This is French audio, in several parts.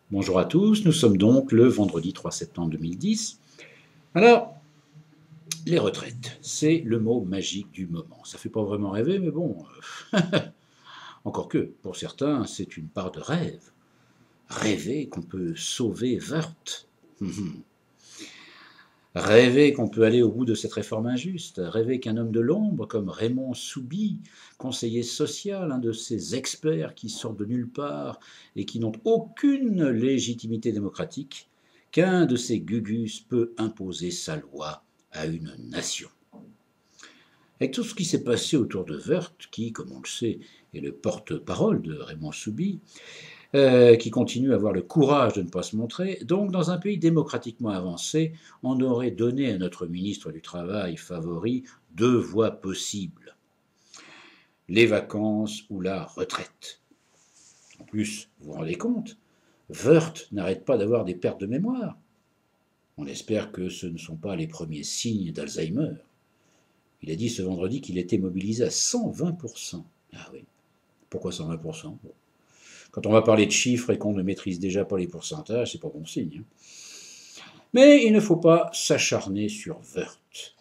Bonjour à tous, nous sommes donc le vendredi 3 septembre 2010. Alors, les retraites, c'est le mot magique du moment. Ça fait pas vraiment rêver, mais bon, encore que, pour certains, c'est une part de rêve. Rêver qu'on peut sauver Wörth. Rêver qu'on peut aller au bout de cette réforme injuste. Rêver qu'un homme de l'ombre comme Raymond Soubi, conseiller social, un de ces experts qui sortent de nulle part et qui n'ont aucune légitimité démocratique, qu'un de ces gugus peut imposer sa loi à une nation. Avec tout ce qui s'est passé autour de Wörth, qui, comme on le sait, est le porte-parole de Raymond Soubi, qui continue à avoir le courage de ne pas se montrer. Donc, dans un pays démocratiquement avancé, on aurait donné à notre ministre du Travail favori deux voies possibles. Les vacances ou la retraite. En plus, vous vous rendez compte, Wörth n'arrête pas d'avoir des pertes de mémoire. On espère que ce ne sont pas les premiers signes d'Alzheimer. Il a dit ce vendredi qu'il était mobilisé à 120%. Ah oui, pourquoi 120%? Bon. Quand on va parler de chiffres et qu'on ne maîtrise déjà pas les pourcentages, c'est pas bon signe. Mais il ne faut pas s'acharner sur Wörth.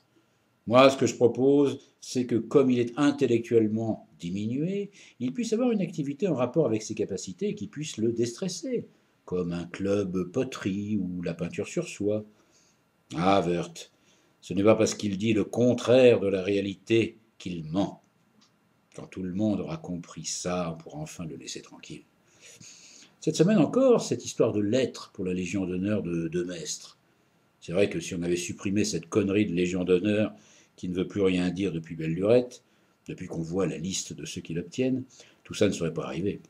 Moi, ce que je propose, c'est que comme il est intellectuellement diminué, il puisse avoir une activité en rapport avec ses capacités qui puisse le déstresser, comme un club poterie ou la peinture sur soie. Ah, Wörth, ce n'est pas parce qu'il dit le contraire de la réalité qu'il ment. Quand tout le monde aura compris ça, on pourra enfin le laisser tranquille. Cette semaine encore, cette histoire de lettres pour la Légion d'honneur de Mestre. C'est vrai que si on avait supprimé cette connerie de Légion d'honneur qui ne veut plus rien dire depuis belle lurette, depuis qu'on voit la liste de ceux qui l'obtiennent, tout ça ne serait pas arrivé.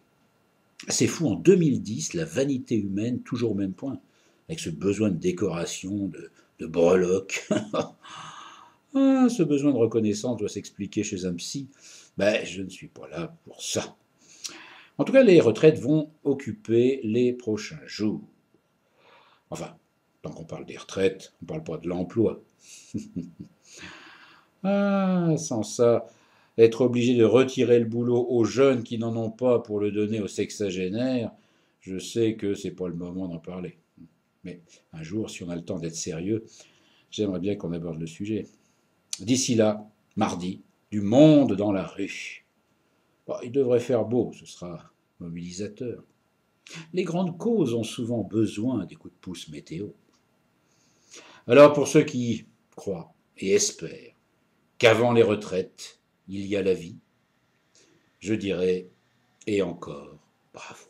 C'est fou, en 2010, la vanité humaine, toujours au même point, avec ce besoin de décoration, de breloques. Ah, ce besoin de reconnaissance doit s'expliquer chez un psy. Ben, je ne suis pas là pour ça. En tout cas, les retraites vont occuper les prochains jours. Enfin, tant qu'on parle des retraites, on ne parle pas de l'emploi. Ah, sans ça, être obligé de retirer le boulot aux jeunes qui n'en ont pas pour le donner aux sexagénaires, je sais que c'est pas le moment d'en parler. Mais un jour, si on a le temps d'être sérieux, j'aimerais bien qu'on aborde le sujet. D'ici là, mardi, du monde dans la rue. Bon, il devrait faire beau, ce sera mobilisateur. Les grandes causes ont souvent besoin des coups de pouce météo. Alors pour ceux qui croient et espèrent qu'avant les retraites, il y a la vie, je dirais, et encore, bravo.